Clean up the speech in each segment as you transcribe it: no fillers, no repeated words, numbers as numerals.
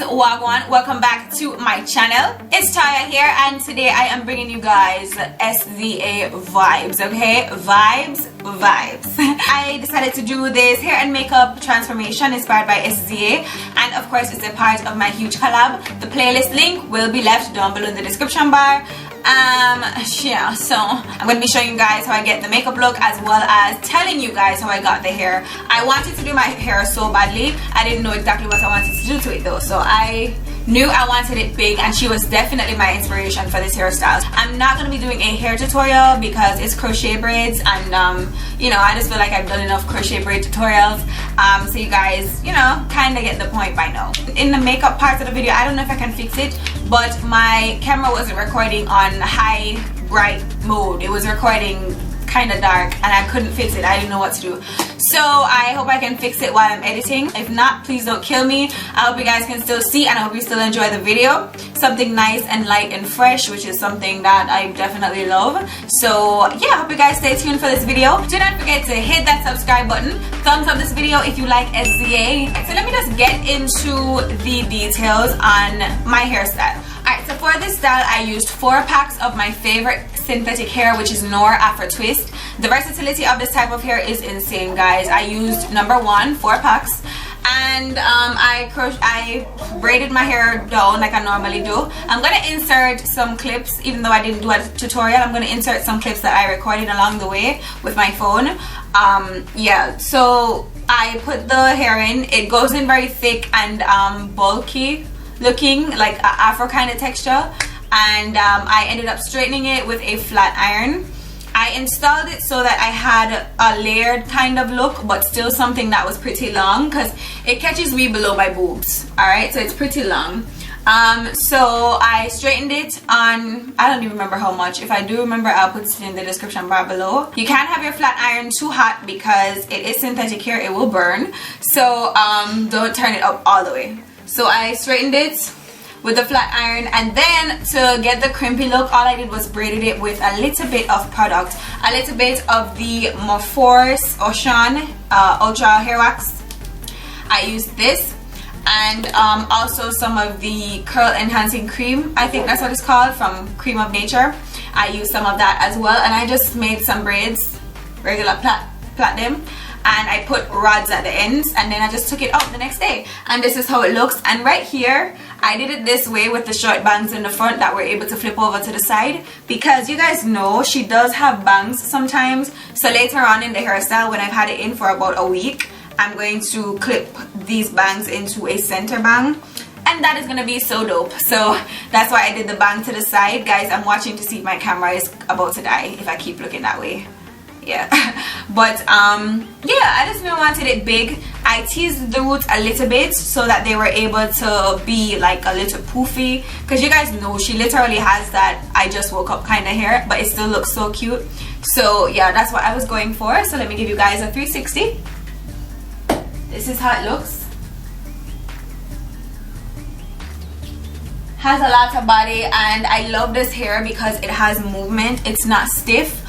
Wagwan, welcome back to my channel. It's Toya here, and today I am bringing you guys SZA vibes, okay? Vibes. I decided to do this hair and makeup transformation inspired by SZA, and of course it's a part of my huge collab. The playlist link will be left down below in the description bar. Yeah, so I'm gonna be showing you guys how I get the makeup look, as well as telling you guys how I got the hair. I wanted to do my hair so badly. I didn't know exactly what I wanted to do to it though, so I knew I wanted it big, and she was definitely my inspiration for this hairstyle. I'm not gonna be doing a hair tutorial because it's crochet braids, and you know, I just feel like I've done enough crochet braid tutorials, so you guys, you know, kind of get the point by now. In the makeup part of the video, I don't know if I can fix it, but my camera wasn't recording on high bright mode. It was recording kind of dark, and I couldn't fix it. I didn't know what to do, so I hope I can fix it while I'm editing. If not, please don't kill me. I hope you guys can still see, and I hope you still enjoy the video. Something nice and light and fresh, which is something that I definitely love. So yeah, I hope you guys stay tuned for this video. Do not forget to hit that subscribe button, thumbs up this video if you like SZA. So let me just get into the details on my hairstyle. Alright, so for this style I used 4 packs of my favorite synthetic hair, which is Nor Afro Twist. The versatility of this type of hair is insane, guys. I used number 1, 4 packs, and I braided my hair down like I normally do. I'm gonna insert some clips, even though I didn't do a tutorial. I'm gonna insert some clips that I recorded along the way with my phone. Yeah, so I put the hair in. It goes in very thick and bulky looking, like a afro kind of texture, and I ended up straightening it with a flat iron. I installed it so that I had a layered kind of look, but still something that was pretty long, because it catches me below my boobs. Alright, so it's pretty long. So I straightened it on, I don't even remember how much. If I do remember, I'll put it in the description bar below. You can't have your flat iron too hot because it is synthetic hair, it will burn. So don't turn it up all the way. So I straightened it with the flat iron, and then to get the crimpy look, all I did was braided it with a little bit of product, a little bit of the Morpheus Ocean Ultra Hair Wax. I used this, and also some of the curl enhancing cream, I think that's what it's called, from Cream of Nature. I used some of that as well, and I just made some braids, regular plait them, and I put rods at the ends, and then I just took it out the next day, and this is how it looks. And right here I did it this way with the short bangs in the front that were able to flip over to the side, because you guys know she does have bangs sometimes. So later on in the hairstyle, when I've had it in for about a week, I'm going to clip these bangs into a center bang, and that is gonna be so dope. So that's why I did the bang to the side. Guys, I'm watching to see if my camera is about to die if I keep looking that way. Yeah, but yeah, I just wanted it big. I teased the roots a little bit so that they were able to be like a little poofy, because you guys know she literally has that I just woke up kind of hair, but it still looks so cute. So yeah, that's what I was going for. So let me give you guys a 360. This is how it looks. Has a lot of body, and I love this hair because it has movement. It's not stiff.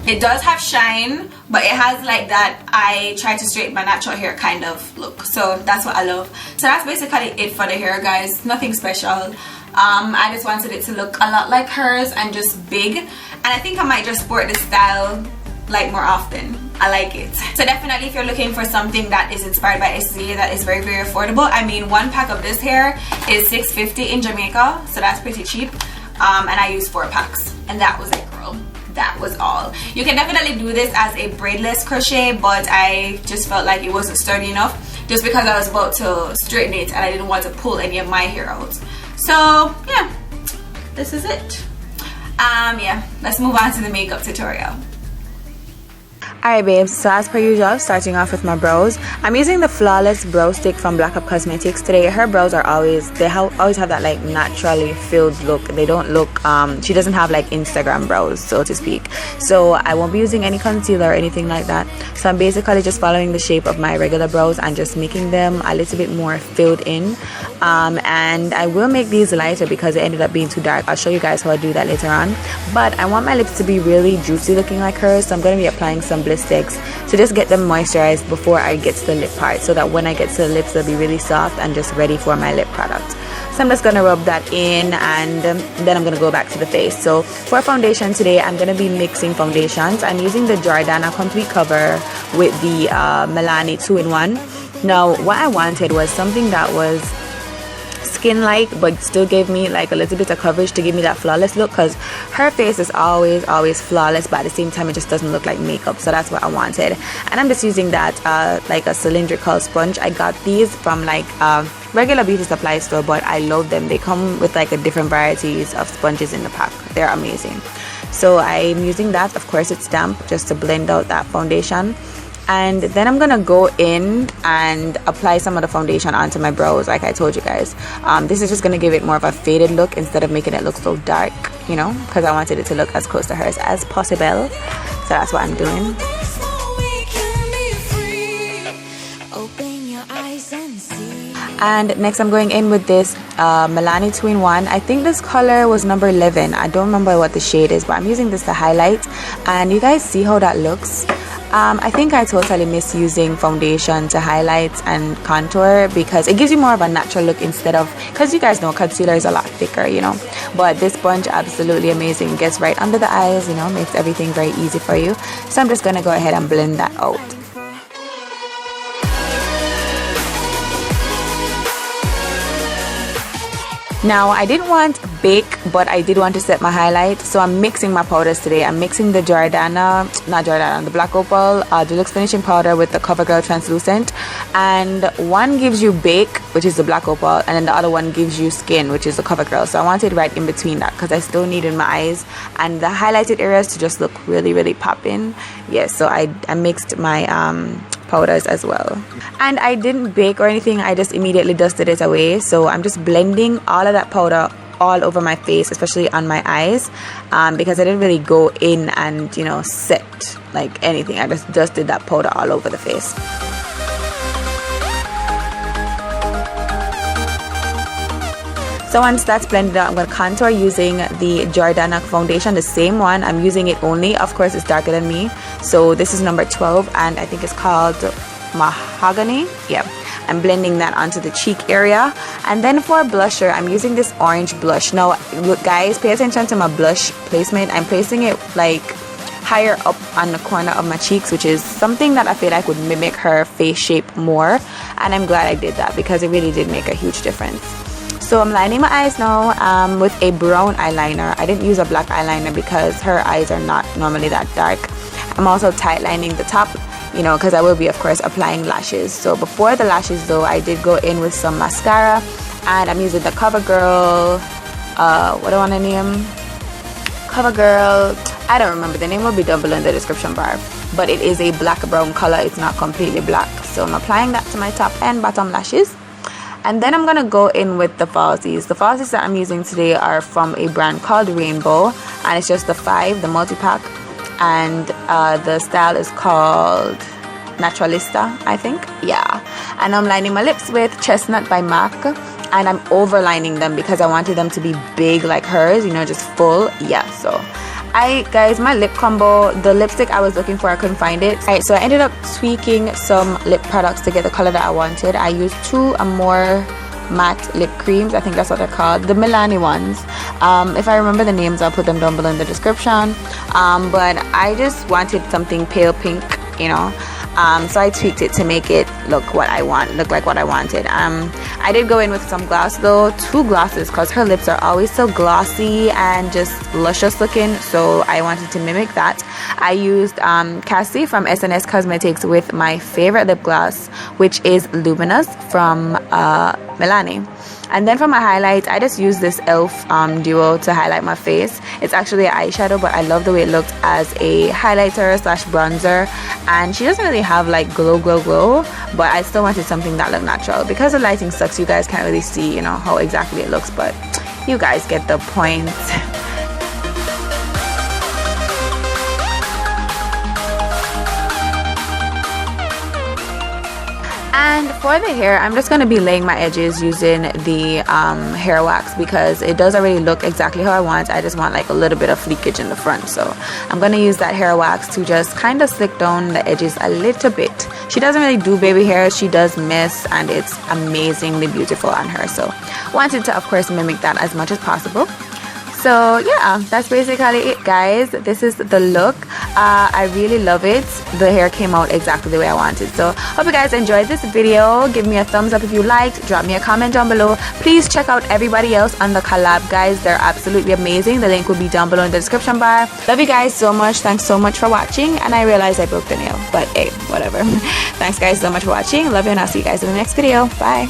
It does have shine, but it has like that I try to straighten my natural hair kind of look. So that's what I love. So that's basically it for the hair, guys. Nothing special. I just wanted it to look a lot like hers and just big, and I think I might just sport this style like more often. I like it. So definitely, if you're looking for something that is inspired by SZA that is very, very affordable, I mean, 1 pack of this hair is $6.50 in Jamaica, so that's pretty cheap. And I used 4 packs, and that was it, girl. That was all. You can definitely do this as a braidless crochet, but I just felt like it wasn't sturdy enough, just because I was about to straighten it and I didn't want to pull any of my hair out. So yeah, this is it. Yeah, let's move on to the makeup tutorial. Alright babes, so as per usual, starting off with my brows. I'm using the Flawless Brow Stick from Black Up Cosmetics today. Her brows are always, always have that like naturally filled look. They don't look, she doesn't have like Instagram brows, so to speak. So I won't be using any concealer or anything like that. So I'm basically just following the shape of my regular brows and just making them a little bit more filled in. And I will make these lighter because it ended up being too dark. I'll show you guys how I do that later on. But I want my lips to be really juicy looking like hers, so I'm going to be applying some lip sticks to just get them moisturized before I get to the lip part, so that when I get to the lips they'll be really soft and just ready for my lip product. So I'm just gonna rub that in, and then I'm gonna go back to the face. So for foundation today, I'm gonna be mixing foundations. I'm using the Jordana Complete Cover with the Milani 2-in-1. Now what I wanted was something that was skin like but still gave me like a little bit of coverage to give me that flawless look, because her face is always flawless, but at the same time it just doesn't look like makeup. So that's what I wanted, and I'm just using that like a cylindrical sponge. I got these from like regular beauty supply store, but I love them. They come with like a different varieties of sponges in the pack. They're amazing. So I'm using that. Of course it's damp, just to blend out that foundation. And then I'm gonna go in and apply some of the foundation onto my brows, like I told you guys. This is just gonna give it more of a faded look instead of making it look so dark, you know, because I wanted it to look as close to hers as possible. So that's what I'm doing. And next I'm going in with this Milani 2-in-1. I think this color was number 11. I don't remember what the shade is, but I'm using this to highlight. And you guys see how that looks? I think I totally miss using foundation to highlight and contour, because it gives you more of a natural look instead of, because you guys know concealer is a lot thicker, you know. But this sponge, absolutely amazing. It gets right under the eyes, you know, makes everything very easy for you. So I'm just gonna go ahead and blend that out. Now I didn't want bake, but I did want to set my highlight, so I'm mixing my powders today. I'm mixing the the Black Opal Deluxe Finishing Powder with the CoverGirl Translucent, and one gives you bake, which is the Black Opal, and then the other one gives you skin, which is the CoverGirl. So I wanted right in between that, because I still needed my eyes and the highlighted areas to just look really popping. Yes, so I mixed my powders as well, and I didn't bake or anything. I just immediately dusted it away. So I'm just blending all of that powder all over my face, especially on my eyes, because I didn't really go in and, you know, set like anything. I just dusted that powder all over the face. So once that's blended out, I'm going to contour using the Jordana foundation, the same one. I'm using it only. Of course, it's darker than me. So this is number 12, and I think it's called Mahogany. Yeah, I'm blending that onto the cheek area. And then for blusher, I'm using this orange blush. Now, look, guys, pay attention to my blush placement. I'm placing it like higher up on the corner of my cheeks, which is something that I feel like would mimic her face shape more. And I'm glad I did that, because it really did make a huge difference. So I'm lining my eyes now with a brown eyeliner. I didn't use a black eyeliner because her eyes are not normally that dark. I'm also tight lining the top, you know, because I will be, of course, applying lashes. So before the lashes though, I did go in with some mascara, and I'm using the CoverGirl, what do I want to name? CoverGirl, I don't remember. The name will be down below in the description bar. But it is a black brown color. It's not completely black. So I'm applying that to my top and bottom lashes. And then I'm gonna go in with the falsies. The falsies that I'm using today are from a brand called Rainbow, and it's just the 5, the multi-pack, and the style is called Naturalista, I think. Yeah. And I'm lining my lips with Chestnut by MAC, and I'm overlining them because I wanted them to be big like hers, you know, just full. Yeah, so guys, my lip combo, the lipstick I was looking for, I couldn't find it. Alright, so I ended up tweaking some lip products to get the color that I wanted. I used 2 more matte lip creams. I think that's what they're called, the Milani ones. If I remember the names, I'll put them down below in the description. But I just wanted something pale pink, you know. So I tweaked it to make it look like what I wanted. I did go in with some gloss though, 2 glosses, because her lips are always so glossy and just luscious looking, so I wanted to mimic that. I used Cassie from SNS Cosmetics with my favorite lip gloss, which is Luminous from Milani. And then for my highlights, I just used this e.l.f. duo to highlight my face. It's actually an eyeshadow, but I love the way it looked as a highlighter slash bronzer. And she doesn't really have like glow, but I still wanted something that looked natural. Because the lighting sucks, you guys can't really see, you know, how exactly it looks, but you guys get the point. And for the hair, I'm just going to be laying my edges using the hair wax because it doesn't really look exactly how I want. I just want like a little bit of fleekage in the front. So I'm going to use that hair wax to just kind of slick down the edges a little bit. She doesn't really do baby hair. She does mist, and it's amazingly beautiful on her. So wanted to, of course, mimic that as much as possible. So yeah, that's basically it, guys. This is the look. I really love it. The hair came out exactly the way I wanted. So hope you guys enjoyed this video. Give me a thumbs up if you liked. Drop me a comment down below. Please check out everybody else on the collab, guys. They're absolutely amazing. The link will be down below in the description bar. Love you guys so much. Thanks so much for watching. And I realized I broke the nail, but hey, whatever. Thanks guys so much for watching. Love you, and I'll see you guys in the next video. Bye.